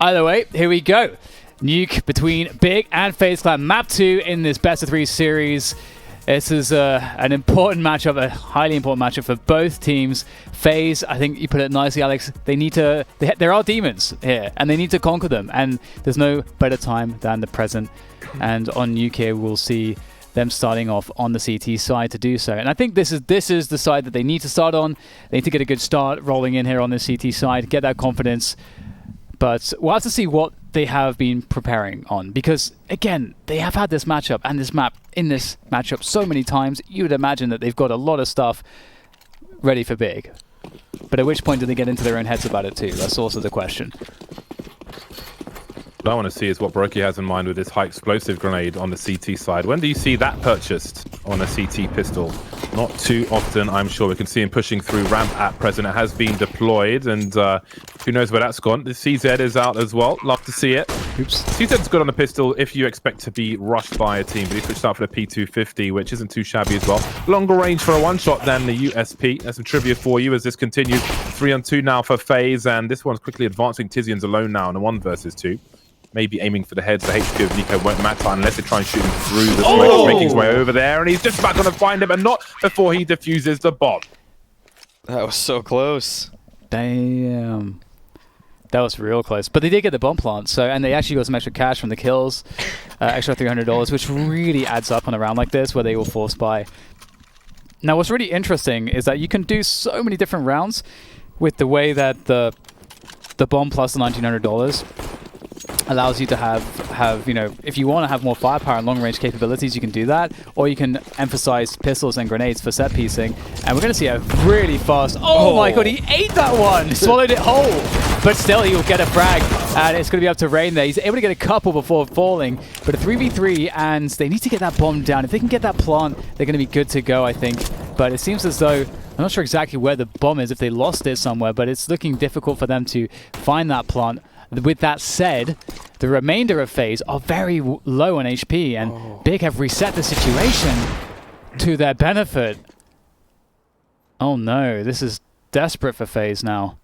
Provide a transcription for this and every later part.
Either way, here we go. Nuke between Big and FaZe Clan. Map 2 in this best of 3 series. This is an important matchup, a highly important matchup for both teams. FaZe, I think you put it nicely, Alex, they need to, there are demons here, and they need to conquer them, and there's no better time than the present. And on Nuke here, we'll see them starting off on the CT side to do so. And I think this is the side that they need to start on. They need to get a good start rolling in here on the CT side, get that confidence. But we'll have to see what they have been preparing on, because again, they have had this matchup and this map in this matchup so many times. You would imagine that they've got a lot of stuff ready for Big. But at which point do they get into their own heads about it too? That's also the question. What I want to see is what Brokey has in mind with this high explosive grenade on the CT side. When do you see that purchased on a CT pistol? Not too often, I'm sure. We can see him pushing through ramp at present. It has been deployed, and who knows where that's gone. The CZ is out as well. Love to see it. Oops. CZ's good on a pistol if you expect to be rushed by a team, but he switched out for the P250, which isn't too shabby as well. Longer range for a one-shot than the USP. There's some trivia for you as this continues. 3-on-2 now for FaZe, and this one's quickly advancing. Tizian's alone now in a 1 versus 2. Maybe aiming for the heads. The HP of Nico won't matter unless they try and shoot him through the smoke, making his way over there, and he's just about going to find him, and not before he defuses the bomb. That was so close. Damn. That was real close. But they did get the bomb plant, so, and they actually got some extra cash from the kills, extra $300, which really adds up on a round like this where they will force buy. Now, what's really interesting is that you can do so many different rounds with the way that the bomb plus the $1,900 allows you to have, you know, if you want to have more firepower and long-range capabilities, you can do that, or you can emphasize pistols and grenades for set piecing. And we're going to see a really fast... Oh my god, he ate that one! Swallowed it whole! But still, he will get a frag, and it's going to be up to Rain there. He's able to get a couple before falling, but a 3v3, and they need to get that bomb down. If they can get that plant, they're going to be good to go, I think. But it seems as though... I'm not sure exactly where the bomb is, if they lost it somewhere, but it's looking difficult for them to find that plant. With that said, the remainder of FaZe are very low on HP, and Big have reset the situation to their benefit. Oh no, this is desperate for FaZe now.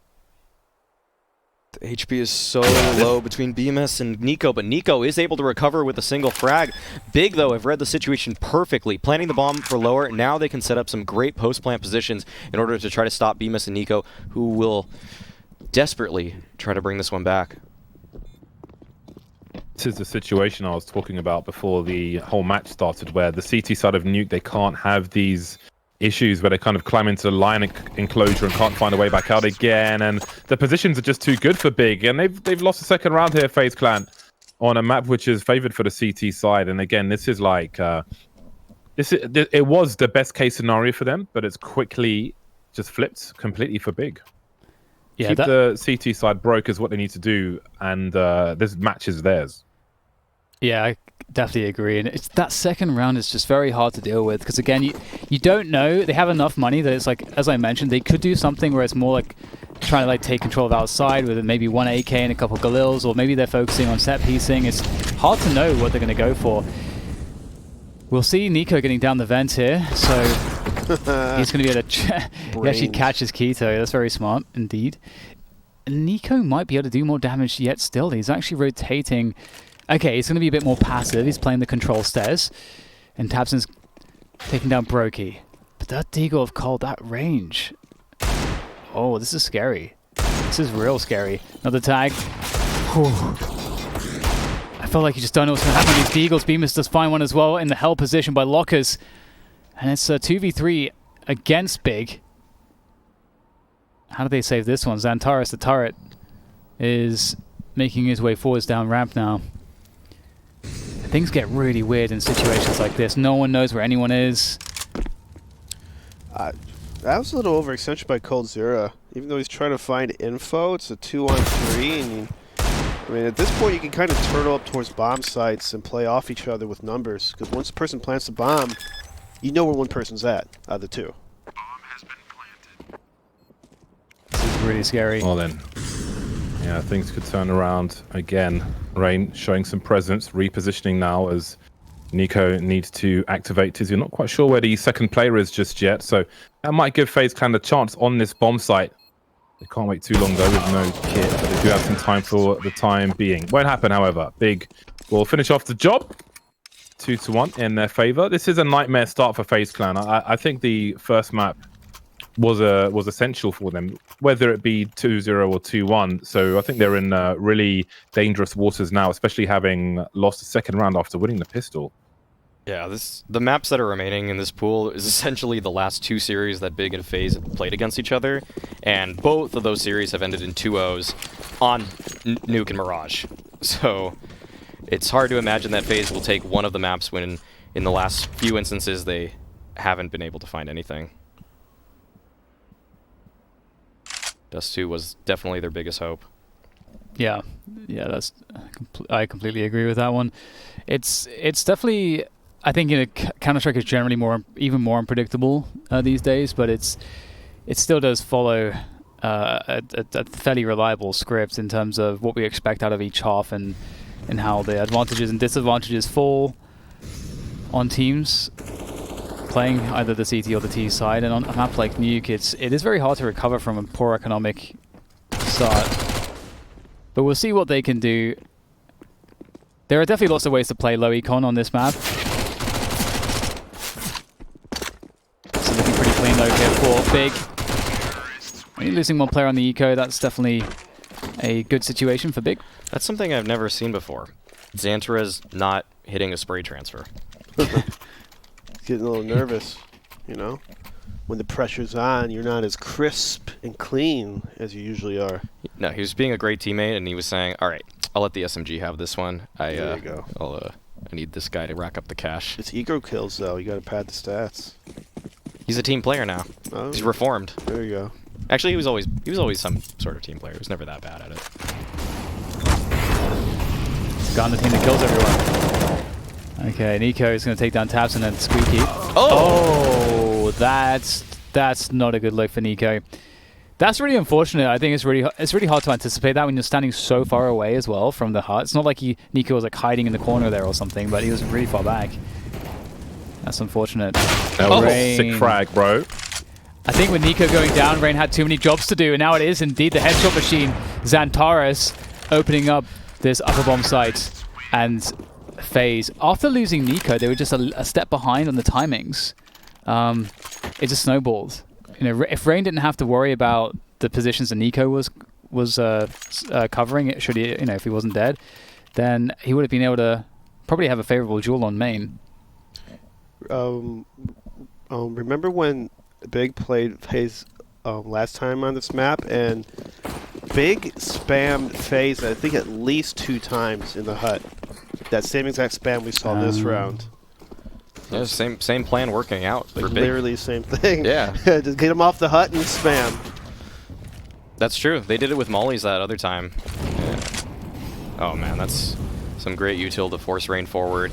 The HP is so low between BMS and Nico, but Nico is able to recover with a single frag. Big, though, have read the situation perfectly, planting the bomb for lower. Now they can set up some great post-plant positions in order to try to stop BMS and Nico, who will desperately try to bring this one back. This is the situation I was talking about before the whole match started, where the CT side of Nuke, they can't have these issues where they kind of climb into the line enclosure and can't find a way back out again, and the positions are just too good for Big, and they've lost the second round here, FaZe Clan, on a map which is favored for the CT side. And again, this is like it was the best case scenario for them, but it's quickly just flipped completely for Big. Yeah, keep the CT side broke is what they need to do, and this match is theirs. Yeah, I definitely agree. And it's that second round is just very hard to deal with, because again, you don't know. They have enough money that it's like, as I mentioned, they could do something where it's more like trying to like take control of outside with maybe one AK and a couple Galils, or maybe they're focusing on set piecing. It's hard to know what they're going to go for. We'll see Nico getting down the vent here, so he's going to be able to he actually catches Keto. That's very smart indeed. Nico might be able to do more damage yet still. He's actually rotating. Okay, he's going to be a bit more passive. He's playing the control stairs. And Tabson's taking down Brokey. But that Deagle of Cold, that range. Oh, this is scary. This is real scary. Another tag. Whew. I felt like you just don't know what's going to happen with these Deagles. Bemis does find one as well in the hell position by Lockers. And it's a 2v3 against Big. How do they save this one? Xantares, the turret, is making his way forwards down ramp now. Things get really weird in situations like this. No one knows where anyone is. That was a little overextension by Cold Zero. Even though he's trying to find info, it's a 2-on-3. And I mean, at this point, you can kind of turtle up towards bomb sites and play off each other with numbers. Because once a person plants the bomb, you know where one person's at out of the two. Bomb has been planted. This is really scary. Well then. Yeah, things could turn around again. Rain showing some presence, repositioning now as Nico needs to activate Tizian. Not quite sure where the second player is just yet, so that might give FaZe Clan a chance on this bomb site. They can't wait too long though with no kit, but do have some time for the time being. Won't happen, however. Big will finish off the job. 2-1 in their favor. This is a nightmare start for FaZe Clan. I think the first map was essential for them, whether it be 2-0 or 2-1. So I think they're in really dangerous waters now, especially having lost the second round after winning the pistol. Yeah, the maps that are remaining in this pool is essentially the last 2 series that Big and FaZe have played against each other, and both of those series have ended in 2-0s on Nuke and Mirage. So it's hard to imagine that FaZe will take one of the maps when in the last few instances they haven't been able to find anything. Dust 2 was definitely their biggest hope. Yeah, that's I completely agree with that one. It's definitely, I think, Counter-Strike is generally even more unpredictable these days, but it still does follow a fairly reliable script in terms of what we expect out of each half and how the advantages and disadvantages fall on teams playing either the CT or the T side. And on a map like Nuke, it is very hard to recover from a poor economic start. But we'll see what they can do. There are definitely lots of ways to play low econ on this map. So looking pretty clean though here for Big. Only losing one player on the eco, that's definitely a good situation for Big. That's something I've never seen before. Xantarez not hitting a spray transfer. Getting a little nervous, you know? When the pressure's on, you're not as crisp and clean as you usually are. No, he was being a great teammate, and he was saying, all right, I'll let the SMG have this one. There you go. I need this guy to rack up the cash. It's ego kills, though. You gotta pad the stats. He's a team player now. Oh, He's reformed. there you go. Actually, he was always some sort of team player. He was never that bad at it. It's gone the team that kills everyone. Okay, Nico is going to take down Tabs and then Squeaky. Oh, that's not a good look for Nico. That's really unfortunate. I think it's really hard to anticipate that when you're standing so far away as well from the hut. It's not like Nico was like hiding in the corner there or something, but he was really far back. That's unfortunate. That was a sick frag, bro. I think with Nico going down, Rain had too many jobs to do, and now it is indeed the headshot machine. Xantarez opening up this upper bomb site, and FaZe, after losing Nico, they were just a step behind on the timings. It just snowballed. You know, if Rain didn't have to worry about the positions that Nico was covering, it should he, you know, if he wasn't dead, then he would have been able to probably have a favorable duel on main. Remember when Big played FaZe last time on this map, and Big spammed FaZe, I think, at least 2 times in the hut. That same exact spam we saw this round. Yeah, same plan working out for Big. Literally the same thing. Yeah. Just get him off the hut and spam. That's true. They did it with Mollies that other time. Yeah. Oh man, that's some great util to force Rain forward.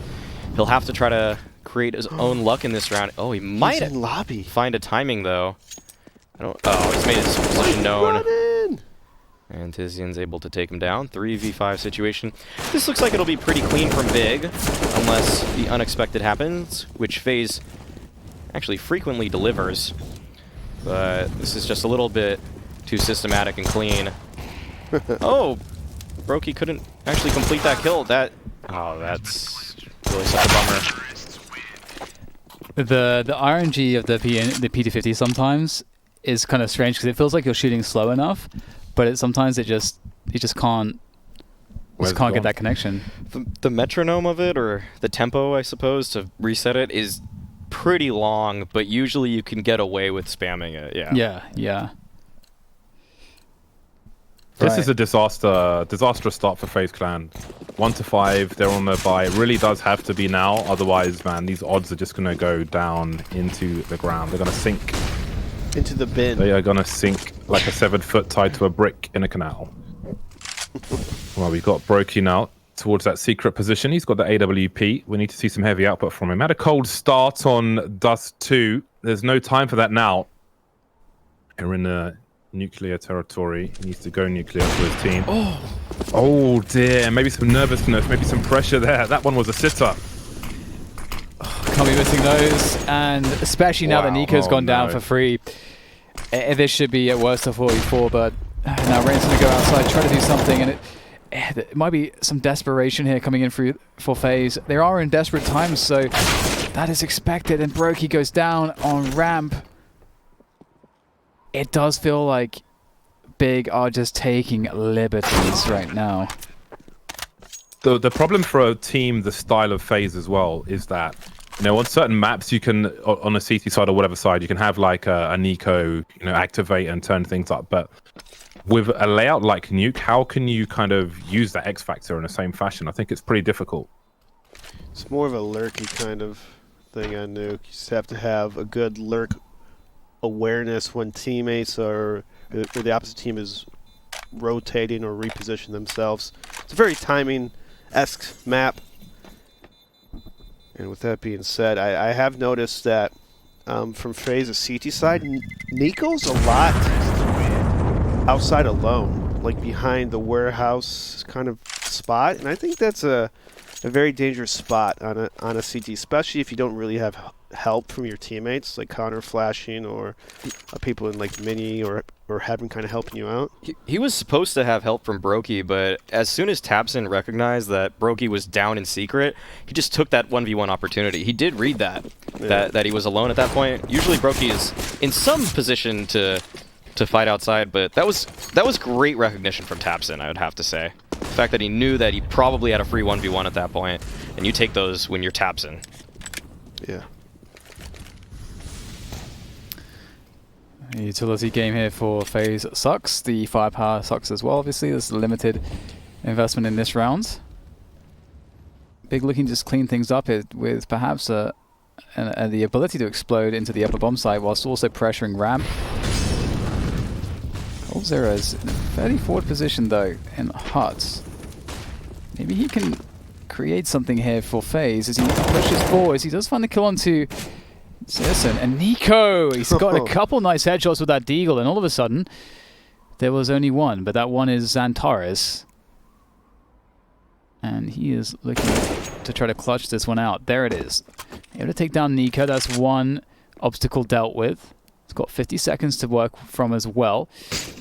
He'll have to try to create his own luck in this round. Oh, he might in lobby. Find a timing though. He's made his position known. And Tizian's able to take him down. 3v5 situation. This looks like it'll be pretty clean from Big, unless the unexpected happens, which FaZe actually frequently delivers. But this is just a little bit too systematic and clean. Oh! Brokey couldn't actually complete that kill. That's really such a bummer. The RNG of the P250 sometimes is kind of strange because it feels like you're shooting slow enough, but sometimes you just can't get that connection. The metronome of it, or the tempo, I suppose, to reset it is pretty long, but usually you can get away with spamming it. Yeah. This is a disastrous start for FaZe Clan. 1-5, they're on their bye. It really does have to be now, otherwise, man, these odds are just going to go down into the ground. They're going to sink. Into the bin. They are going to sink like a 7-foot tied to a brick in a canal. Well, we've got Brokey now towards that secret position. He's got the AWP. We need to see some heavy output from him. Had a cold start on Dust 2. There's no time for that now. We're in the nuclear territory. He needs to go nuclear for his team. Oh dear. Maybe some nervousness, maybe some pressure there. That one was a sitter. Can't be missing those, and especially now that Nico's gone down for free. This should be at worst a 44, but Now Rain's going to go outside, try to do something, and it might be some desperation here coming in for FaZe. They are in desperate times, so that is expected, and Brokey goes down on ramp. It does feel like Big are just taking liberties right now. The problem for a team the style of FaZe as well is that, you know, on certain maps you can, on a CT side or whatever side, you can have like a Nico, you know, activate and turn things up. But with a layout like Nuke, how can you kind of use that X factor in the same fashion? I think it's pretty difficult. It's more of a lurky kind of thing on Nuke. You just have to have a good lurk awareness when teammates or the opposite team is rotating or reposition themselves. It's a very timing-esque map. And with that being said, I have noticed that from FaZe's CT side, Nico's a lot outside alone, like behind the warehouse kind of spot, and I think that's a very dangerous spot on a CT, especially if you don't really have help from your teammates, like counter flashing or people in like mini or Heaven kind of helping you out. He was supposed to have help from Brokey, but as soon as tabseN recognized that Brokey was down in secret, he just took that 1v1 opportunity. He did read that he was alone at that point. Usually Brokey is in some position to fight outside, but that was great recognition from tabseN, I would have to say. The fact that he knew that he probably had a free 1v1 at that point, and you take those when you're tabseN. Yeah. The utility game here for FaZe sucks. The firepower sucks as well, obviously. There's limited investment in this round. Big looking to just clean things up with perhaps the ability to explode into the upper bomb site whilst also pressuring ramp. coldZera is in a fairly forward position though in Huts. Maybe he can create something here for FaZe as he pushes forwards. He does find the kill onto Citizen, and Nico, he's got a couple nice headshots with that Deagle, and all of a sudden there was only one, but that one is Xantares, and he is looking to try to clutch this one out. There it is, able to take down Nico. That's one obstacle dealt with. He's got 50 seconds to work from as well.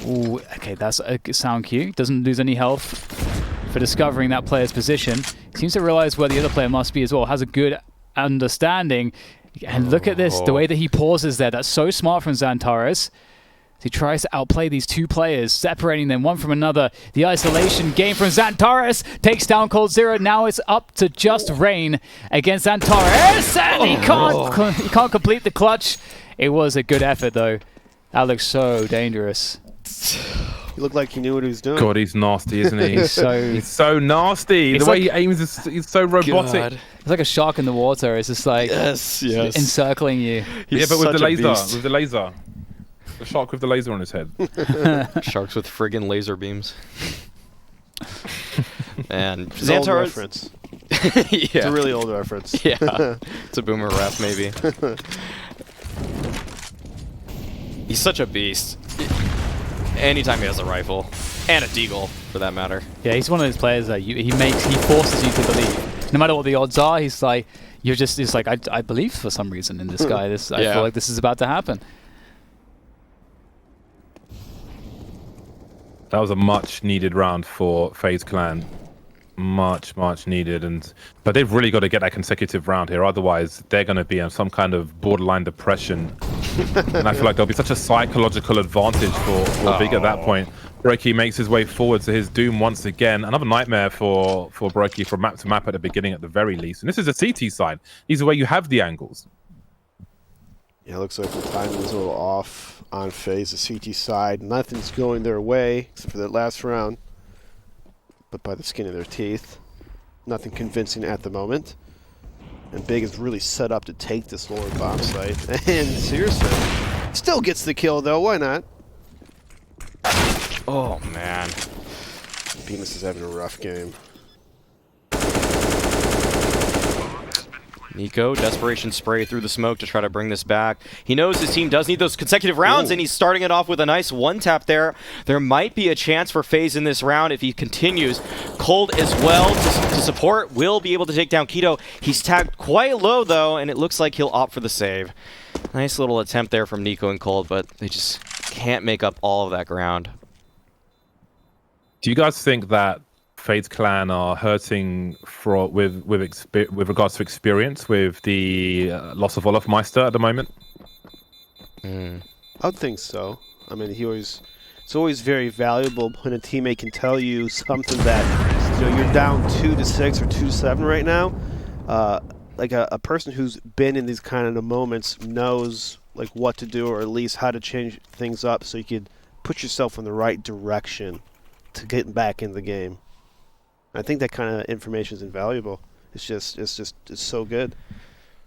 Ooh, okay, that's a sound cue. Doesn't lose any health for discovering that player's position. He seems to realize where the other player must be as well. Has a good understanding. And look at this, the way that he pauses there. That's so smart from Xantares. He tries to outplay these two players, separating them one from another. The isolation game from Xantares takes down coldZera. Now it's up to just Rain against Xantares, and he can't complete the clutch. It was a good effort though. That looks so dangerous. He looked like he knew what he was doing. God, he's nasty, isn't he? He's so nasty. The way he aims is he's so robotic. God. It's like a shark in the water. It's just like yes. encircling you. Yeah, but with the laser, beast. with the laser. The shark with the laser on his head. Sharks with friggin' laser beams. And It's an old Xantares. reference. Yeah. It's a really old reference. Yeah. It's a boomer ref, maybe. He's such a beast. Anytime he has a rifle. And a deagle, for that matter. Yeah, he's one of those players that he forces you to believe. No matter what the odds are, he's like, it's like, I believe for some reason in this guy. I feel like this is about to happen. That was a much needed round for FaZe Clan. Much needed, but they've really got to get that consecutive round here, otherwise they're going to be in some kind of borderline depression. And I feel like there'll be such a psychological advantage for Big at that point. Brokey makes his way forward to his doom once again. Another nightmare for Brokey from map to map at the beginning at the very least. And this is a CT side. These are where you have the angles. Yeah, it looks like the timing is a little off on FaZe, the CT side. Nothing's going their way except for that last round. But by the skin of their teeth. Nothing convincing at the moment. And Big is really set up to take this lower bomb site. And seriously, still gets the kill though, why not? Oh, man. Bemis is having a rough game. Nico, desperation spray through the smoke to try to bring this back. He knows his team does need those consecutive rounds, and he's starting it off with a nice one-tap there. There might be a chance for FaZe in this round if he continues. Cold as well to support, will be able to take down Keto. He's tagged quite low, though, and it looks like he'll opt for the save. Nice little attempt there from Nico and Cold, but they just can't make up all of that ground. Do you guys think that FaZe Clan are hurting with regards to experience with the loss of Olafmeister at the moment? I would think so. I mean, it's always very valuable when a teammate can tell you something that, you know, you're down 2-6 or 2-7 right now. Like a person who's been in these kind of moments knows like what to do, or at least how to change things up so you could put yourself in the right direction to get back in the game. I think that kind of information is invaluable. It's so good.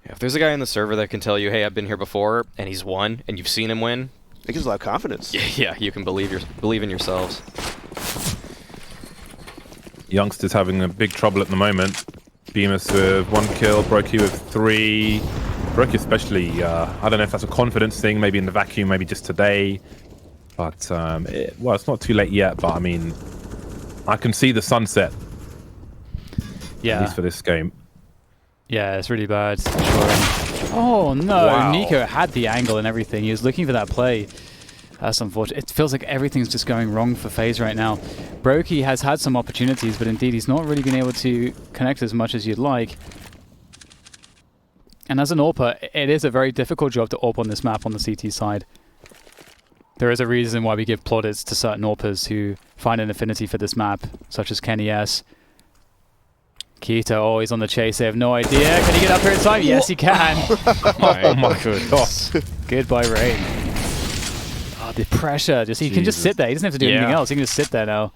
Yeah, if there's a guy in the server that can tell you, hey, I've been here before, and he's won, and you've seen him win, It gives a lot of confidence. yeah, you can believe in yourselves. Youngsters having a big trouble at the moment. Bemis with 1 kill, Brokey with 3. Brokey especially, I don't know if that's a confidence thing, maybe in the vacuum, maybe just today. But, well, it's not too late yet, but I mean, I can see the sunset. Yeah. At least for this game. Yeah, it's really bad. Sure. Oh no, Wow. Nico had the angle and everything. He was looking for that play. That's unfortunate. It feels like everything's just going wrong for FaZe right now. Brokey has had some opportunities, but indeed he's not really been able to connect as much as you'd like. And as an AWPer, it is a very difficult job to AWP on this map on the CT side. There is a reason why we give plaudits to certain AWPers who find an affinity for this map, such as Kenny S. Keto always on the chase. They have no idea. Can he get up here in time? Yes, he can. Oh my goodness. Goodbye, Rain. Oh, the pressure. He can just sit there. He doesn't have to do anything else. He can just sit there now.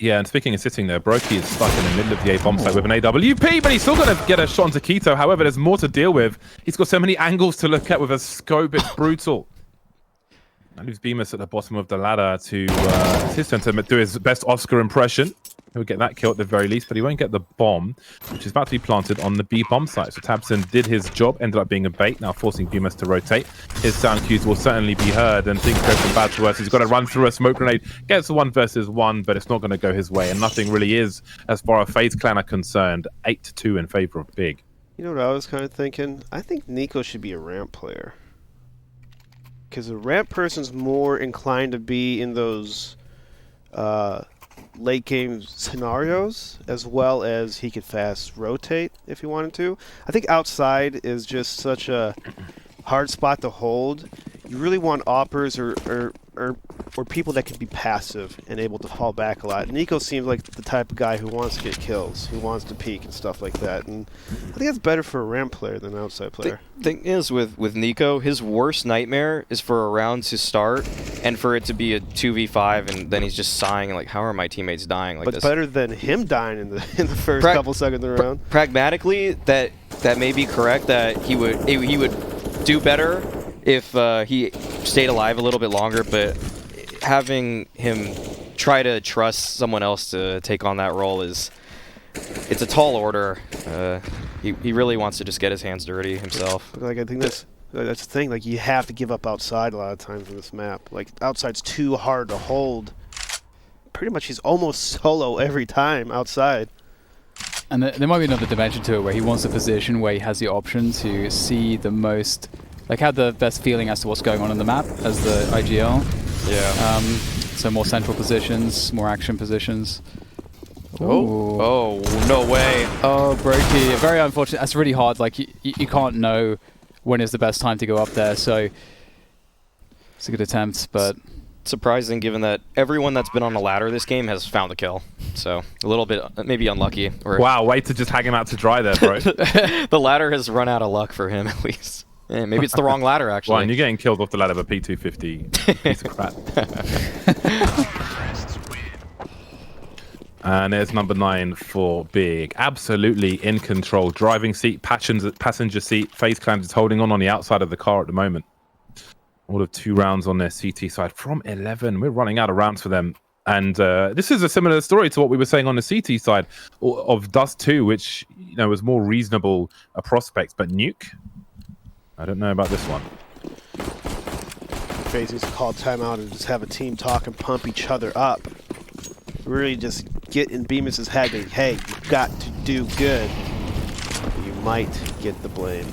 Yeah, and speaking of sitting there, Brokey is stuck in the middle of the A bomb site with an AWP, but he's still going to get a shot onto Keto. However, there's more to deal with. He's got so many angles to look at with a scope. It's brutal. And leaves Bemis at the bottom of the ladder to his turn to do his best Oscar impression. He'll get that kill at the very least, but he won't get the bomb, which is about to be planted on the B bomb site. So Tabson did his job, ended up being a bait, now forcing Bemis to rotate. His sound cues will certainly be heard, and things go from bad to worse. He's got to run through a smoke grenade, gets 1 versus 1, but it's not going to go his way, and nothing really is as far as FaZe Clan are concerned. 8-2 in favor of Big. You know what I was kind of thinking? I think Nico should be a ramp player. Because a ramp person's more inclined to be in those late game scenarios, as well as he could fast rotate if he wanted to. I think outside is just such a hard spot to hold. You really want oppers or people that can be passive and able to fall back a lot. Nico seems like the type of guy who wants to get kills, who wants to peek and stuff like that. And I think that's better for a ramp player than an outside player. The thing is with Nico, his worst nightmare is for a round to start and for it to be a 2v5, and then he's just sighing like, how are my teammates dying like But this? better than him dying in the first couple seconds of the round. Pragmatically, that may be correct. That he would do better if he stayed alive a little bit longer, but having him try to trust someone else to take on that role it's a tall order. He really wants to just get his hands dirty himself. Like, I think that's the thing. Like, you have to give up outside a lot of times in this map. Like, outside's too hard to hold. Pretty much he's almost solo every time outside. And there might be another dimension to it where he wants a position where he has the option to see the most, like, have the best feeling as to what's going on in the map as the IGL. Yeah. So more central positions, more action positions. Oh, no way. Oh, Brokey. Very unfortunate. That's really hard. Like, you can't know when is the best time to go up there, so it's a good attempt, but Surprising given that everyone that's been on the ladder this game has found a kill. So a little bit maybe unlucky. Or Wow, way to just hang him out to dry there, bro. the ladder has run out of luck for him at least. Yeah, maybe it's the wrong ladder actually. Well, and you're getting killed off the ladder of a P250 piece of crap. And there's number 9 for Big. Absolutely in control. Driving seat, passenger seat. FaZe Clan is holding on the outside of the car at the moment. All of 2 rounds on their CT side from 11. We're running out of rounds for them. And this is a similar story to what we were saying on the CT side of Dust 2, which, you know, was more reasonable a prospect. But Nuke, I don't know about this one. FaZe needs to call timeout and just have a team talk and pump each other up. Really just get in Bemis' head and, hey, you've got to do good. You might get the blame.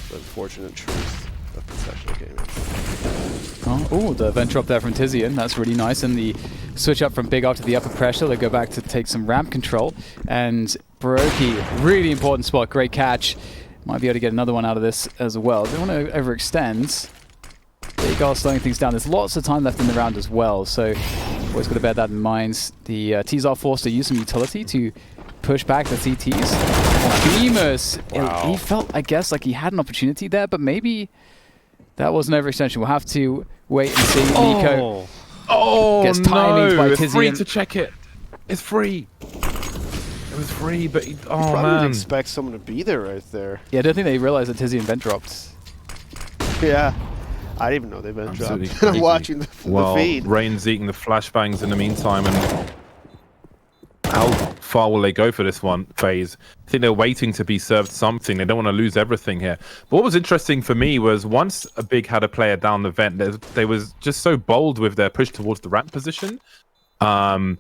The unfortunate truth of professional Okay, man. Oh, the vent drop there from Tizian. That's really nice. And the switch up from Big after the upper pressure. They go back to take some ramp control. And Baroki, really important spot. Great catch. Might be able to get another one out of this as well. Don't want to overextend. Big are slowing things down. There's lots of time left in the round as well. So always got to bear that in mind. The T's are forced to use some utility to push back the CTs. Bemus, Wow. he felt, I guess, like he had an opportunity there, but maybe that was an overextension. We'll have to wait and see. Nico Oh, gets timings by it's free Tizian. to check it. It's free. It was free, but oh Probably man. didn't expect someone to be there right there. Yeah, I don't think they realized that Tizian vent dropped. Yeah. I didn't even know they been Absolutely dropped. I'm crazy. watching the Well, feed. Rain's eating the flashbangs in the meantime, and how far will they go for this one, FaZe? I think they're waiting to be served something. They don't want to lose everything here. But what was interesting for me was once a Big had a player down the vent, they was just so bold with their push towards the ramp position. So I'm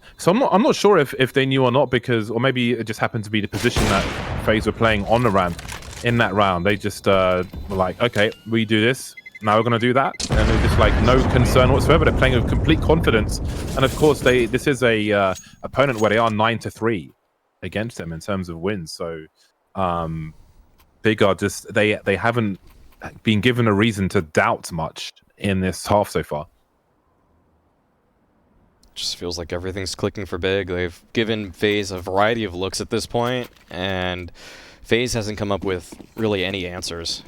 not sure if they knew or not, because, or maybe it just happened to be the position that FaZe were playing on the ramp in that round. They just were like, okay, we do this. Now we're going to do that, and they're just like no concern whatsoever. They're playing with complete confidence, and of course, this is a opponent where they are 9-3 against them in terms of wins. So, Big are just they haven't been given a reason to doubt much in this half so far. Just feels like everything's clicking for Big. They've given FaZe a variety of looks at this point, and FaZe hasn't come up with really any answers.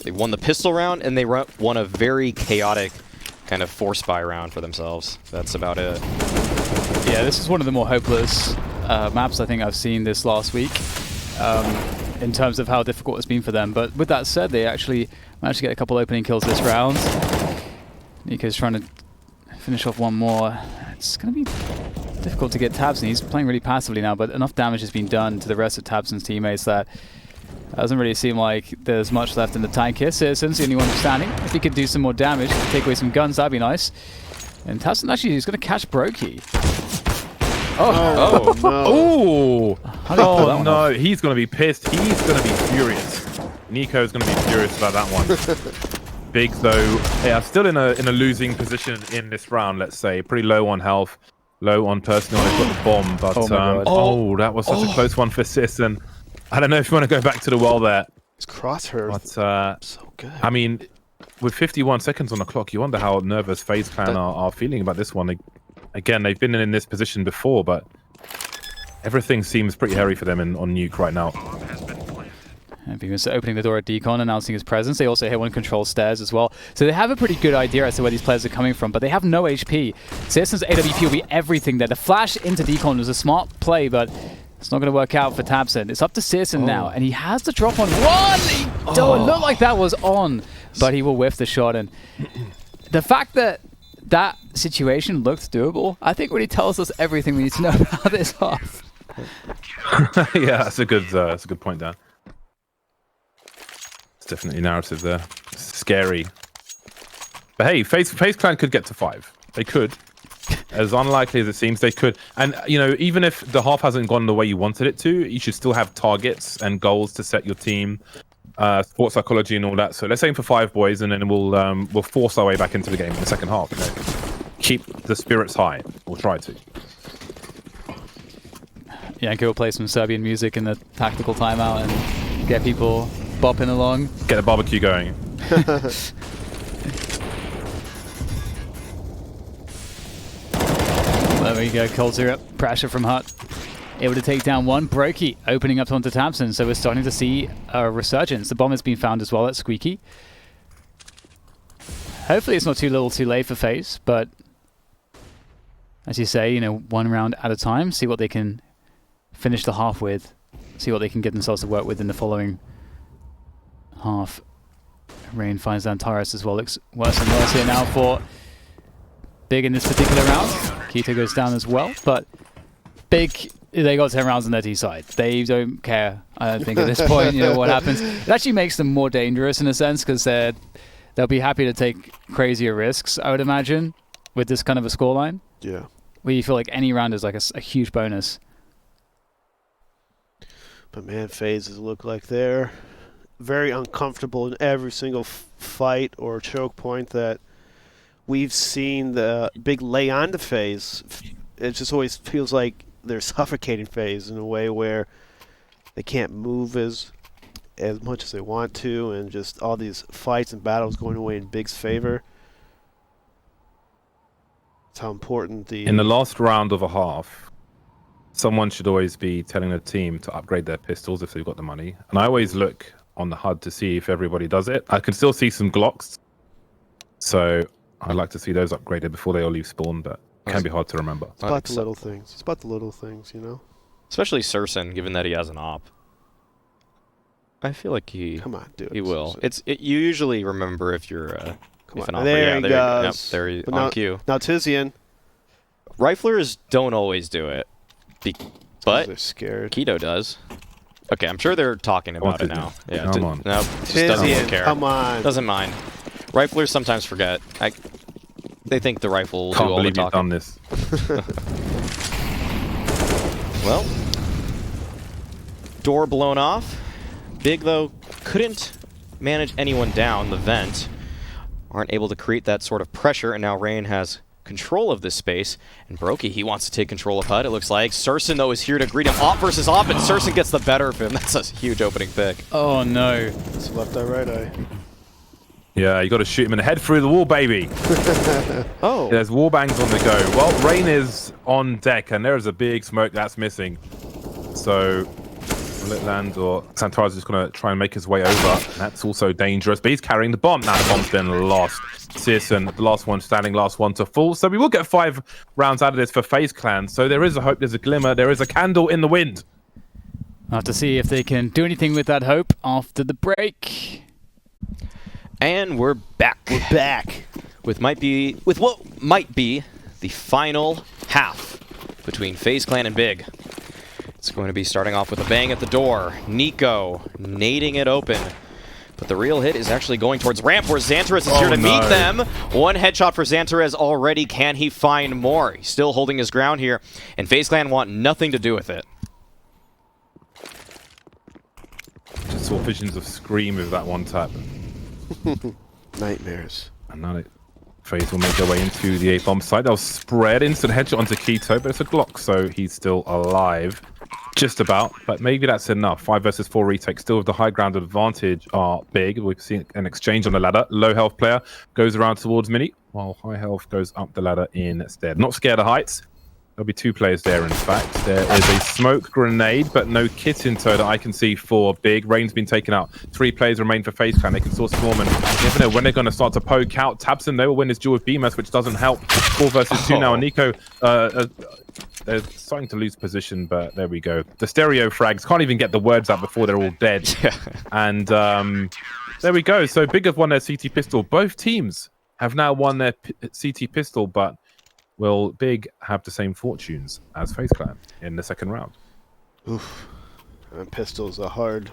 They won the pistol round, and they won a very chaotic kind of force buy round for themselves. That's about it. Yeah, this is one of the more hopeless maps I think I've seen this last week in terms of how difficult it's been for them. But with that said, they actually managed to get a couple opening kills this round. Nico's trying to finish off one more. It's going to be difficult to get Tabson. He's playing really passively now, but enough damage has been done to the rest of Tabson's teammates that doesn't really seem like there's much left in the tank here. Citizen's the only one standing. If he could do some more damage, take away some guns, that'd be nice. And Tabson actually is going to catch Brokey. Oh, no. Oh, How did he pull that one no, off? he's going to be pissed. He's going to be furious. Nico's going to be furious about that one. Big, though, yeah, still in a losing position in this round, let's say. Pretty low on health, low on personnel. They've got the bomb, but Oh my God. that was such a close one for Citizen. I don't know if you want to go back to the well there. His crosshair But, so good. I mean, with 51 seconds on the clock, you wonder how nervous FaZe Clan are feeling about this one. Again, they've been in this position before, but everything seems pretty hairy for them on Nuke right now. Bomb has been planted. And Bemus opening the door at Decon, announcing his presence. They also hit one control stairs as well. So they have a pretty good idea as to where these players are coming from, but they have no HP. Citizen's AWP will be everything there. The flash into Decon was a smart play, but it's not going to work out for Tabson. It's up to Citizen now, and he has the drop on one! It don't look like that was on, but he will whiff the shot. And the fact that that situation looked doable, I think really tells us everything we need to know about this half. Yeah, that's a good point, Dan. It's definitely narrative there. It's scary. But hey, FaZe Clan could get to 5. They could. As unlikely as it seems, they could. And, you know, even if the half hasn't gone the way you wanted it to, you should still have targets and goals to set your team, sports psychology and all that. So let's aim for 5, boys, and then we'll force our way back into the game in the second half. You know? Keep the spirits high. We'll try to. Yanko will play some Serbian music in the tactical timeout and get people bopping along. Get the barbecue going. There we go, Cold Zero. Pressure from Hut. Able to take down one. Brokey opening up onto Tabson, so we're starting to see a resurgence. The bomb has been found as well at Squeaky. Hopefully it's not too little too late for FaZe, but as you say, you know, one round at a time, see what they can finish the half with, see what they can get themselves to work with in the following half. Rain finds Antares as well. Looks worse and worse here now for Big in this particular round. Keto goes down as well, but Big, they got 10 rounds on their T side. They don't care, I don't think, at this point, you know, what happens. It actually makes them more dangerous in a sense, because they'll be happy to take crazier risks, I would imagine, with this kind of a scoreline. Yeah. Where you feel like any round is like a huge bonus. But man, FaZe look like they're very uncomfortable in every single fight or choke point that we've seen the big lay onto FaZe. It just always feels like they're suffocating FaZe in a way where they can't move as much as they want to, and just all these fights and battles going away in Big's favor. That's how important In the last round of a half, someone should always be telling the team to upgrade their pistols if they've got the money. And I always look on the HUD to see if everybody does it. I can still see some Glocks, so I'd like to see those upgraded before they all leave spawn, but it can be hard to remember. It's about the little things. It's about the little things, you know? Especially Surson, given that he has an op. I feel like Come on, dude. he will. You usually remember if you're Come if on. an There he Yep, goes. there he But on now, cue. now Tizian. Riflers don't always do it, but They're scared. Keto does. Okay, I'm sure they're talking about it Tizian. now. Yeah, Come on. no, just doesn't Tizian, care. come on. Doesn't mind. Riflers sometimes forget. They think the rifle will Can't do all the believe you've talking. done this. Well, door blown off. Big, though, couldn't manage anyone down the vent. Aren't able to create that sort of pressure, and now Rain has control of this space. And Brokey, he wants to take control of HUD, it looks like. Surson, though, is here to greet him. Op versus op, and Surson gets the better of him. That's a huge opening pick. Oh no. It's left eye, right eye. Yeah, you got to shoot him in the head through the wall, baby. Oh. There's wall bangs on the go. Well, Rain is on deck, and there is a big smoke that's missing. So, will it land, or Santara's just going to try and make his way over. That's also dangerous, but he's carrying the bomb. Now the bomb's been lost. Searson, the last one standing, last one to fall. So we will get 5 rounds out of this for FaZe Clan. So there is a hope, there's a glimmer, there is a candle in the wind. I'll have to see if they can do anything with that hope after the break. And we're back. We're back. With what might be the final half between FaZe Clan and Big. It's going to be starting off with a bang at the door. Nico nading it open. But the real hit is actually going towards ramp, where Xantares is here to meet them. One headshot for Xantares already. Can he find more? He's still holding his ground here, and FaZe Clan want nothing to do with it. Just saw visions of Scream with that one tap. Nightmares. And now FaZe will make their way into the A-bomb site. They'll spread instant headshot onto Keto, but it's a Glock, so he's still alive. Just about, but maybe that's enough. 5 versus 4 retake, still with the high ground advantage are Big. We've seen an exchange on the ladder. Low health player goes around towards Mini, while high health goes up the ladder instead. Not scared of heights. There'll be 2 players there, in fact. There is a smoke grenade, but no kit in tow that I can see for Big. Rain's been taken out. 3 players remain for FaZe Clan. They can source Storm, and you never know when they're going to start to poke out. Tabson, they will win this duel with BMS, which doesn't help. 4 versus 2 now, and Nico... they're starting to lose position, but there we go. The stereo frags can't even get the words out before they're all dead. And there we go. So Big have won their CT pistol. Both teams have now won their CT pistol, but will Big have the same fortunes as FaZe Clan in the second round? Oof. And pistol's a hard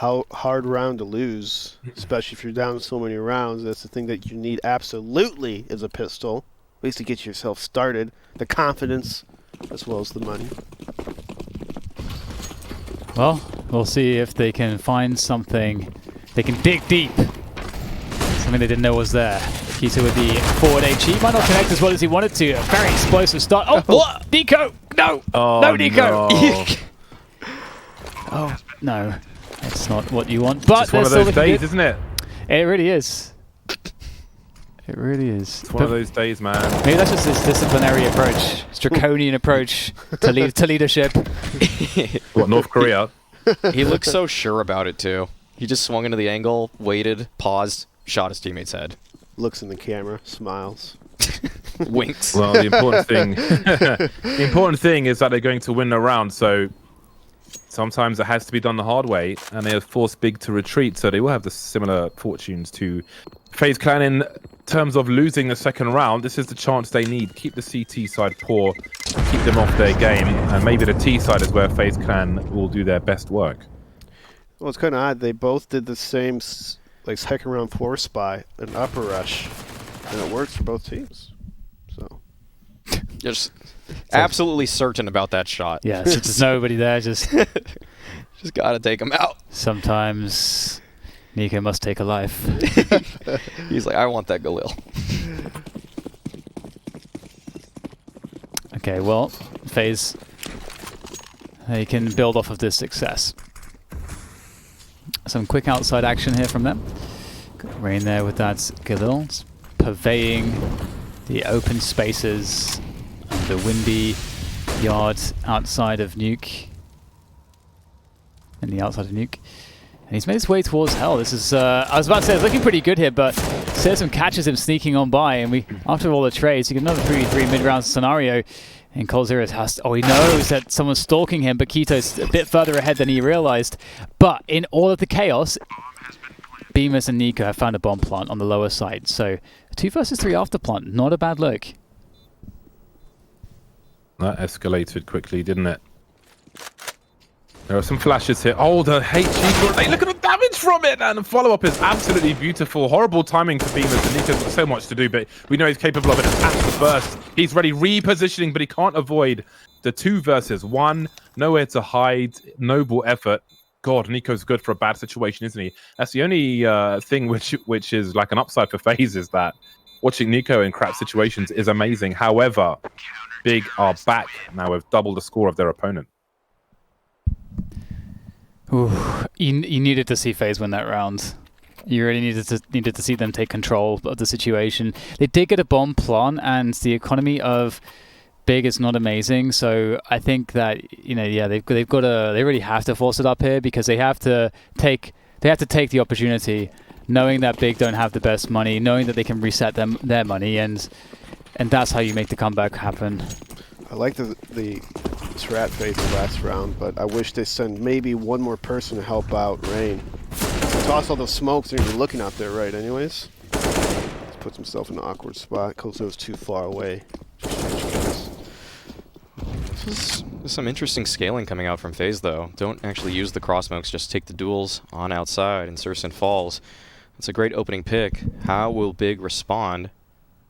round to lose, especially if you're down so many rounds. That's the thing that you need absolutely is a pistol, at least to get yourself started. The confidence as well as the money. Well, we'll see if they can find something. They can dig deep. Something they didn't know was there. Keto with the forward HE might not connect as well as he wanted to. A very explosive start. Oh, what? Nico! No! Oh, no, Nico! no. Oh, no. That's not what you want. But It's one of they're those still days, looking isn't it? good. It really is. It really is. It's one of those days, man. Maybe that's just this disciplinary approach, this draconian approach to leadership. What, North Korea? He looks so sure about it, too. He just swung into the angle, waited, paused, shot his teammate's head. Looks in the camera, smiles. Winks. Well, the important thing is that they're going to win the round, so sometimes it has to be done the hard way, and they have forced Big to retreat, so they will have the similar fortunes to FaZe Clan in terms of losing the second round. This is the chance they need. Keep the CT side poor, keep them off their game, and maybe the T side is where FaZe Clan will do their best work. Well, it's kind of odd. They both did the same like second round 4 spy and upper rush, and it works for both teams. So Just absolutely certain about that shot. Yeah, so there's nobody there. Just gotta take him out. sometimes Nico must take a life. He's like, I want that Galil. Okay, well, FaZe, they can build off of this success. Some quick outside action here from them. Good Rain there with that Galil, purveying the open spaces and the windy yard outside of Nuke. And the outside of Nuke. And he's made his way towards Hell. This is, I was about to say, it's looking pretty good here, but Sersum catches him sneaking on by, and we, after all the trades, you get another 3v3 mid-round scenario. And coldzera has to, oh, he knows that someone's stalking him, but Kito's a bit further ahead than he realized. But in all of the chaos, Bemis and Nico have found a bomb plant on the lower side. So, a 2 versus 3 after plant, not a bad look. That escalated quickly, didn't it? There are some flashes here. Oh, the HG grenade. Look at the damage from it. And the follow-up is absolutely beautiful. Horrible timing for Bemis. And Nico's got so much to do, but we know he's capable of it. At the burst, he's ready, repositioning, but he can't avoid the 2 versus 1. Nowhere to hide. Noble effort. God, Nico's good for a bad situation, isn't he? That's the only thing which is like an upside for FaZe, is that watching Nico in crap situations is amazing. However, Big are back now with double the score of their opponent. Ooh, you needed to see FaZe win that round. You really needed to see them take control of the situation. They did get a bomb plant, and the economy of Big is not amazing. So I think that, you know, yeah, they really have to force it up here, because they have to take the opportunity, knowing that Big don't have the best money, knowing that they can reset their money, and that's how you make the comeback happen. I like the strat phase the last round, but I wish they send maybe one more person to help out Rain. Toss all those smokes, they're even looking out there right anyways. He puts himself in an awkward spot. coldzera's too far away. There's some interesting scaling coming out from FaZe, though. Don't actually use the cross smokes, just take the duels on outside, and Sersum falls. It's a great opening pick. How will Big respond?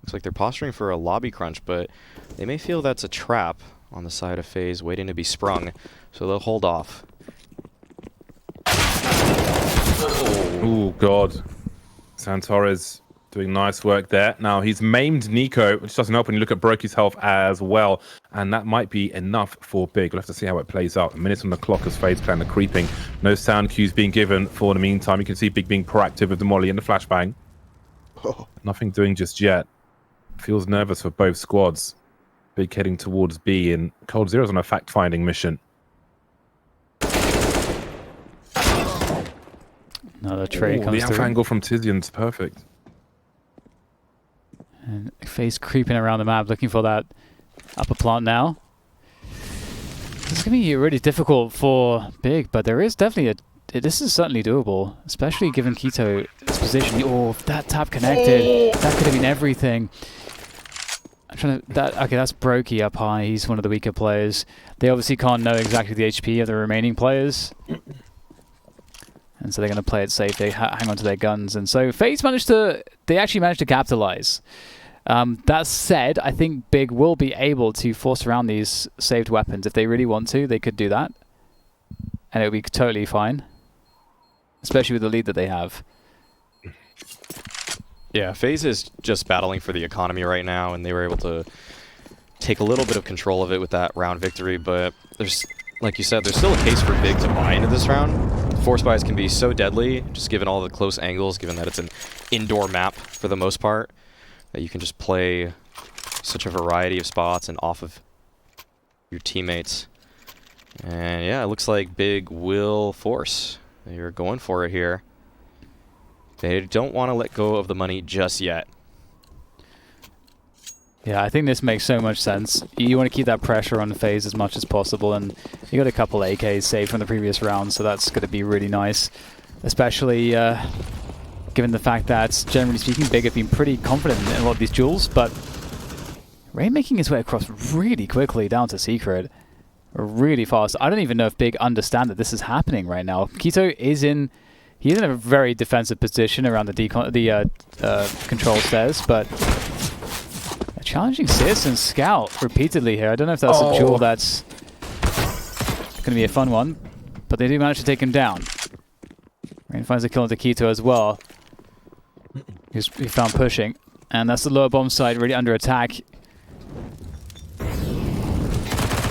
Looks like they're posturing for a lobby crunch, but they may feel that's a trap on the side of FaZe waiting to be sprung, so they'll hold off. Oh, God. Santorez doing nice work there. Now, he's maimed Nico, which doesn't help when you look at Broky's health as well, and that might be enough for Big. We'll have to see how it plays out. A minute on the clock as FaZe Clan are creeping. No sound cues being given for the meantime. You can see Big being proactive with the molly and the flashbang. Oh. Nothing doing just yet. Feels nervous for both squads. Big heading towards B, and coldzera's on a fact-finding mission. Another trade comes the through. alpha angle from Tizian's perfect. And FaZe creeping around the map, looking for that upper plant now. This is going to be really difficult for Big, but there is definitely this is certainly doable, especially given Kito's position. Oh, if that tap connected, that could have been everything. I'm trying to, okay, that's Brokey up high. He's one of the weaker players. They obviously can't know exactly the HP of the remaining players. And so they're going to play it safe. They hang on to their guns. And so FaZe they actually managed to capitalize. That said, I think Big will be able to force around these saved weapons. If they really want to, they could do that. And it would be totally fine. Especially with the lead that they have. Yeah, FaZe is just battling for the economy right now, and they were able to take a little bit of control of it with that round victory, but there's, like you said, there's still a case for Big to buy into this round. Force buys can be so deadly, just given all the close angles, given that it's an indoor map for the most part, that you can just play such a variety of spots and off of your teammates. And yeah, it looks like Big will force. They're going for it here. They don't want to let go of the money just yet. Yeah, I think this makes so much sense. You want to keep that pressure on FaZe as much as possible, and you got a couple AKs saved from the previous round, so that's going to be really nice. Especially given the fact that, generally speaking, Big have been pretty confident in a lot of these duels, but Rain making his way across really quickly down to Secret. Really fast. I don't even know if Big understand that this is happening right now. Kito is in... He's in a very defensive position around the control stairs, but challenging Citizen Scout repeatedly here. I don't know if that's a duel that's going to be a fun one, but they do manage to take him down. Rain finds a kill on Taquito as well. He found pushing, and that's the lower bomb side really under attack.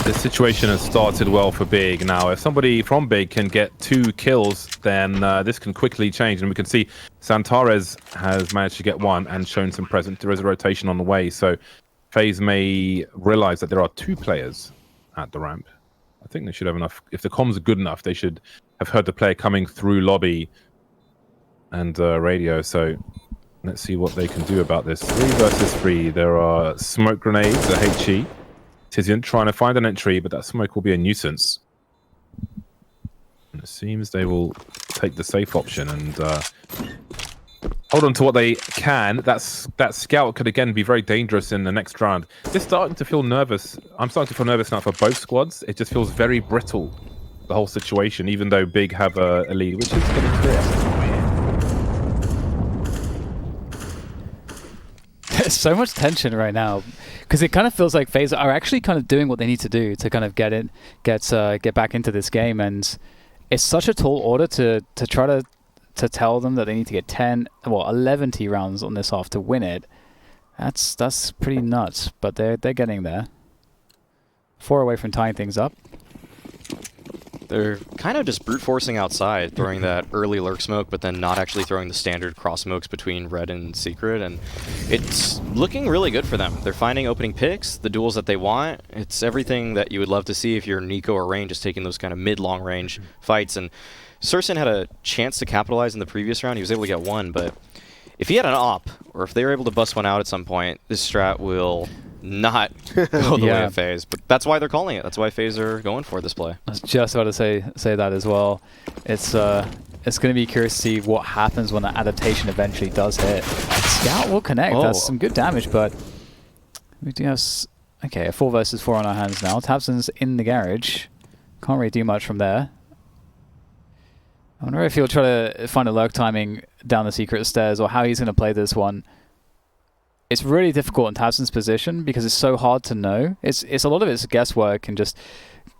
This situation has started well for Big. Now, if somebody from Big can get 2 kills, then this can quickly change. And we can see Santares has managed to get 1 and shown some presence. There is a rotation on the way, so FaZe may realize that there are 2 players at the ramp. I think they should have enough. If the comms are good enough, they should have heard the player coming through lobby and radio. So let's see what they can do about this. 3 versus 3. There are smoke grenades at HE. Tizian trying to find an entry, but that smoke will be a nuisance. And it seems they will take the safe option and hold on to what they can. That scout could again be very dangerous in the next round. Just starting to feel nervous. I'm starting to feel nervous now for both squads. It just feels very brittle, the whole situation, even though Big have a lead, which is getting clear. There's so much tension right now, because it kind of feels like FaZe are actually kind of doing what they need to do to kind of get back into this game, and it's such a tall order to try to tell them that they need to get 11 T rounds on this off to win it. That's pretty nuts, but they're getting there. 4 away from tying things up. They're kind of just brute forcing outside, throwing that early lurk smoke, but then not actually throwing the standard cross smokes between red and secret, and it's looking really good for them. They're finding opening picks, the duels that they want. It's everything that you would love to see if you're Nico or Rain, just taking those kind of mid-long range fights. And Sursen had a chance to capitalize in the previous round. He was able to get 1, but if he had an op, or if they were able to bust one out at some point, this strat will not go the way of FaZe. But that's why they're calling it. That's why FaZe are going for this play. I was just about to say that as well. It's going to be curious to see what happens when that adaptation eventually does hit. Scout will connect. That's some good damage, but we do have a 4 versus 4 on our hands now. Tabson's in the garage. Can't really do much from there. I wonder if he'll try to find a lurk timing down the secret stairs, or how he's going to play this one. It's really difficult in Tabson's position because it's so hard to know. It's a lot of it's guesswork and just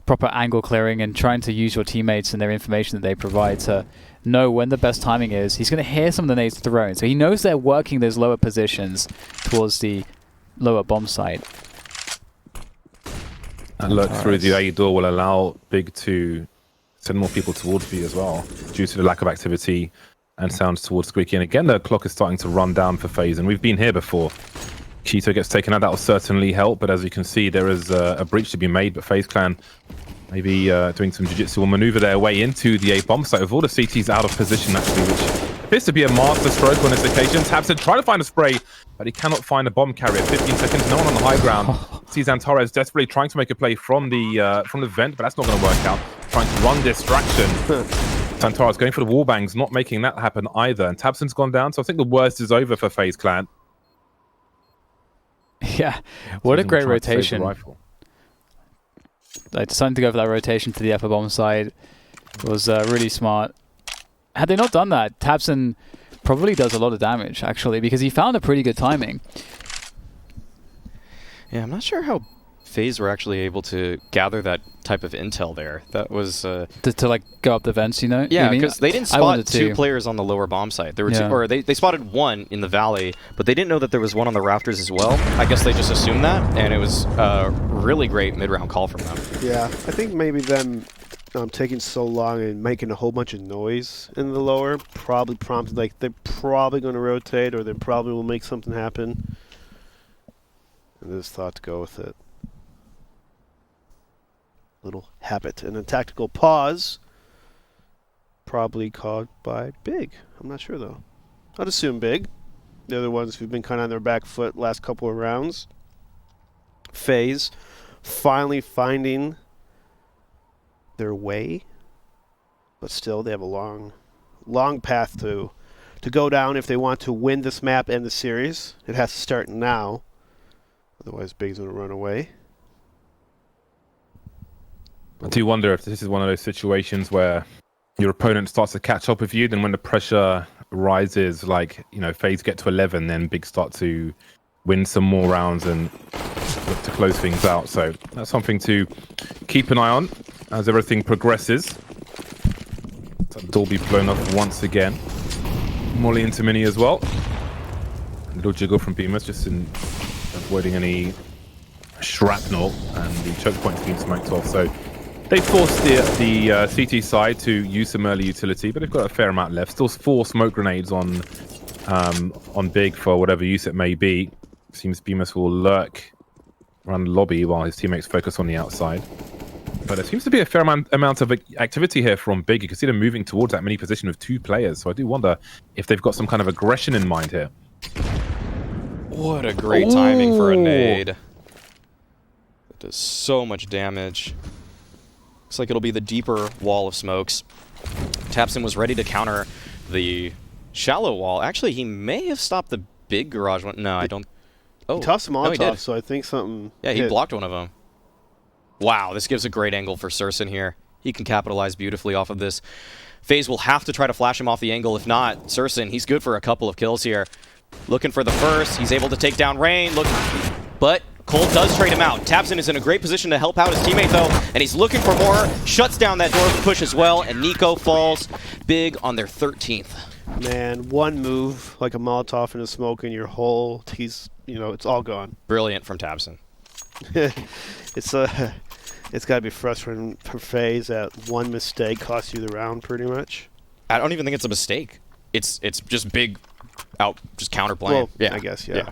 proper angle clearing and trying to use your teammates and their information that they provide to know when the best timing is. He's going to hear some of the nades thrown, so he knows they're working those lower positions towards the lower bomb site. And look through the A door will allow Big to send more people towards B as well, due to the lack of activity and sounds towards Squeaky. And again, the clock is starting to run down for FaZe, and we've been here before. Cheeto gets taken out, that will certainly help, but as you can see, there is a breach to be made, but FaZe Clan maybe doing some jiu-jitsu will maneuver their way into the A bomb site with all the CTs out of position, actually, which appears to be a master stroke on this occasion. Tabson trying to find a spray, but he cannot find a bomb carrier. 15 seconds, no one on the high ground. Sees Antares desperately trying to make a play from the vent, but that's not going to work out. Trying to run distraction. Santaras going for the wall bangs, not making that happen either. And Tabson's gone down, so I think the worst is over for FaZe Clan. Yeah, what a great rotation. Like, deciding to go for that rotation to the upper bomb side was really smart. Had they not done that, Tabson probably does a lot of damage, actually, because he found a pretty good timing. Yeah, I'm not sure how FaZe were actually able to gather that type of intel there. That was to like go up the vents, you know? Yeah, because they didn't spot 2 players on the lower bomb site. There were 2, or they spotted 1 in the valley, but they didn't know that there was 1 on the rafters as well. I guess they just assumed that, and it was a really great mid-round call from them. Yeah, I think maybe them taking so long and making a whole bunch of noise in the lower probably prompted, like, they're probably going to rotate, or they probably will make something happen. And they just thought to go with it. Little habit and a tactical pause, probably caused by Big. I'm not sure though. I'd assume Big. They're the ones who've been kind of on their back foot last couple of rounds. FaZe finally finding their way, but still they have a long path to go down if they want to win this map and the series. It has to start now, otherwise Big's gonna run away. I do wonder if this is one of those situations where your opponent starts to catch up with you, then when the pressure rises, like, you know, FaZe get to 11, then Big start to win some more rounds and look to close things out. So that's something to keep an eye on as everything progresses. That door be blown off once again. Molly into Mini as well. A little jiggle from Beamers just in avoiding any shrapnel, and the choke point's been smoked off. So they forced the CT side to use some early utility, but they've got a fair amount left. Still 4 smoke grenades on Big for whatever use it may be. Seems Bemis will lurk around the lobby while his teammates focus on the outside. But there seems to be a fair amount of activity here from Big. You can see them moving towards that mini position with 2 players. So I do wonder if they've got some kind of aggression in mind here. What a great timing for a nade. It does so much damage. Looks like it'll be the deeper wall of smokes. tabseN was ready to counter the shallow wall. Actually, he may have stopped the big garage one. No, I don't. Oh, he tossed them no, on he top, did. so I think something. Yeah, he hit. blocked one of them. Wow, this gives a great angle for syrsoN here. He can capitalize beautifully off of this. FaZe will have to try to flash him off the angle. If not, syrsoN, he's good for a couple of kills here. Looking for the first. He's able to take down Rain. Look, but Cole does trade him out. tabseN is in a great position to help out his teammate, though, and he's looking for more. Shuts down that door push as well, and Nico falls big on their 13th. Man, one move, like a Molotov in a smoke, and your whole team's, it's all gone. Brilliant from tabseN. It's got to be frustrating for FaZe that one mistake costs you the round, pretty much. I don't even think it's a mistake. It's just big out, just counterplaying. Well, yeah, I guess, yeah.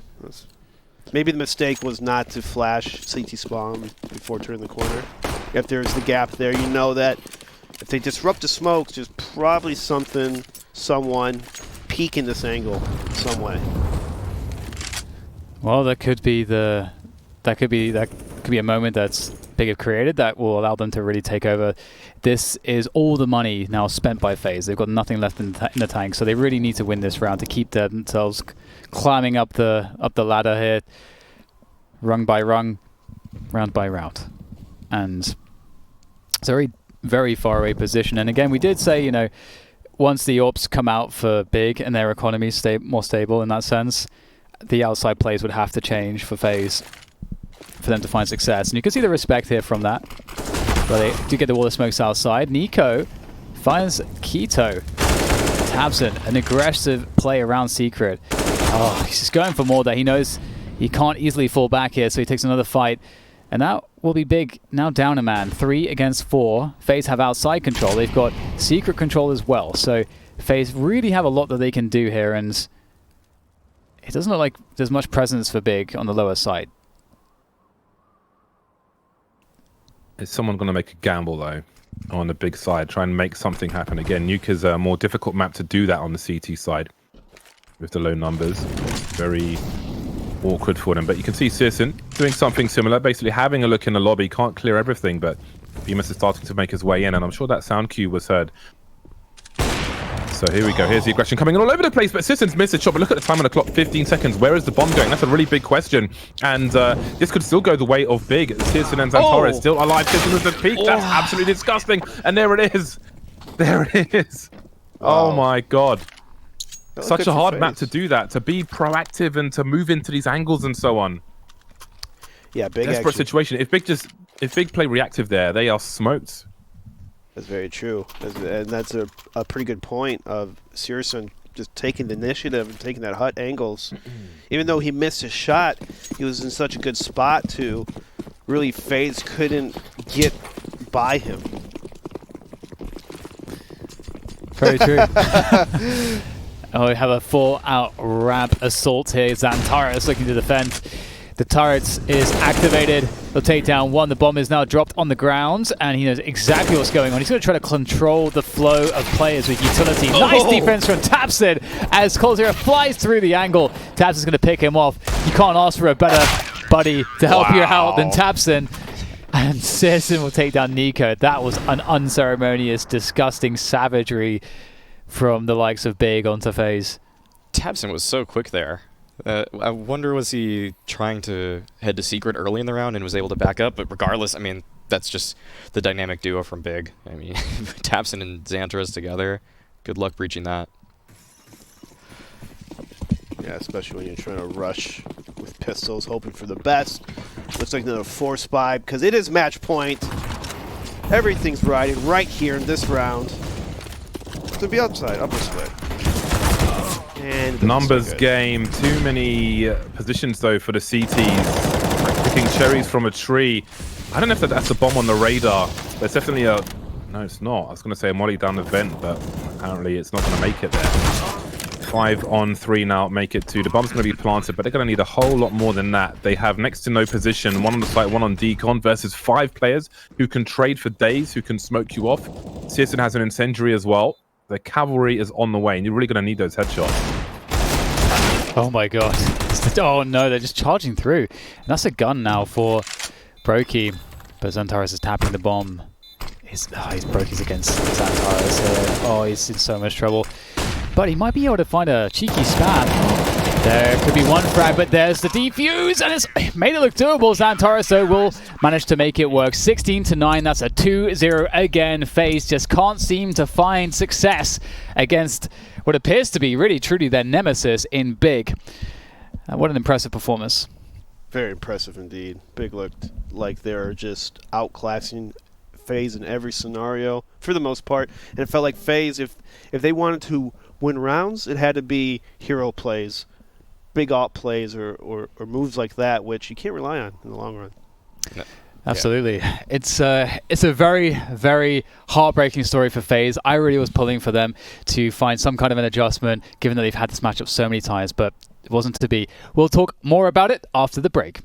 Maybe the mistake was not to flash CT spawn before turning the corner. If there's the gap there, you know that if they disrupt the smokes, there's probably someone peeking this angle some way. Well, that could be a moment that's Big have created that will allow them to really take over. This is all the money now spent by FaZe. They've got nothing left in the tank, so they really need to win this round to keep themselves climbing up the ladder here, rung by rung, round by round. And it's a very, very far away position. And again, we did say, once the AWPs come out for Big and their economy more stable in that sense, the outside plays would have to change for FaZe for them to find success. And you can see the respect here from that. But they do get the wall of smokes outside. Nico finds Keto. tabseN, an aggressive play around Secret. Oh, he's just going for more there. He knows he can't easily fall back here, so he takes another fight. And that will be Big now down a man. 3 against 4. FaZe have outside control. They've got Secret control as well. So FaZe really have a lot that they can do here, and it doesn't look like there's much presence for Big on the lower side. Is someone going to make a gamble, though, on the Big side? Try and make something happen. Again, Nuke is a more difficult map to do that on the CT side with the low numbers. Very awkward for them. But you can see syrsoN doing something similar, basically having a look in the lobby. Can't clear everything, but Bemis is starting to make his way in, and I'm sure that sound cue was heard. So here we go. Here's the aggression coming all over the place, but syrsoN's missed a shot. But look at the time on the clock, 15 seconds. Where is the bomb going? That's a really big question. And this could still go the way of Big. syrsoN and Xantares still alive. syrsoN is at peak. That's absolutely disgusting. And there it is. There it is. Wow. Oh my God. Such a hard map FaZe. to do that, to be proactive and to move into these angles and so on. Yeah, Big Desperate actually. situation. If Big play reactive there, they are smoked. That's very true. And that's a pretty good point of syrsoN just taking the initiative and taking that hut angles. Even though he missed his shot, he was in such a good spot to really FaZe couldn't get by him. Very true. Oh, we have a full-out ramp assault here. Xantares looking to defend. The turret is activated. They'll take down one. The bomb is now dropped on the ground, and he knows exactly what's going on. He's going to try to control the flow of players with utility. Nice defense from tabseN as coldzera flies through the angle. tabseN's going to pick him off. You can't ask for a better buddy to help you out than tabseN. And syrsoN will take down Nico. That was an unceremonious, disgusting savagery from the likes of Big onto FaZe. tabseN was so quick there. I wonder, was he trying to head to Secret early in the round and was able to back up? But regardless, I mean, that's just the dynamic duo from Big. I mean, tabseN and Xantares together. Good luck breaching that. Yeah, especially when you're trying to rush with pistols, hoping for the best. Looks like another force buy because it is match point. Everything's riding right here in this round. To be upside, upper split. And Numbers game. Too many positions though for the CTs. Picking cherries from a tree. I don't know if that's a bomb on the radar. There's definitely a... No, it's not. I was going to say a molly down the vent, but apparently it's not going to make it there. 5 on 3 now, make it 2. The bomb's going to be planted, but they're going to need a whole lot more than that. They have next to no position, 1 on the site, 1 on decon, versus 5 players who can trade for days, who can smoke you off. Searson has an incendiary as well. The cavalry is on the way, and you're really going to need those headshots. Oh my god. Oh no, they're just charging through. And that's a gun now for Brokey. But Xantares is tapping the bomb. He's Brokey's against Xantares here. Oh, he's in so much trouble. But he might be able to find a cheeky spam. There could be one frag, but there's the defuse, and it's made it look doable. Xantares, though, will manage to make it work. 16-9, that's a 2-0 again. FaZe just can't seem to find success against what appears to be really, truly their nemesis in Big. What an impressive performance. Very impressive indeed. Big looked like they're just outclassing FaZe in every scenario for the most part. And it felt like FaZe, if they wanted to win rounds, it had to be hero plays, big alt plays, or moves like that, which you can't rely on in the long run. No. Absolutely. Yeah. It's a very, very heartbreaking story for FaZe. I really was pulling for them to find some kind of an adjustment, given that they've had this matchup so many times, but it wasn't to be. We'll talk more about it after the break.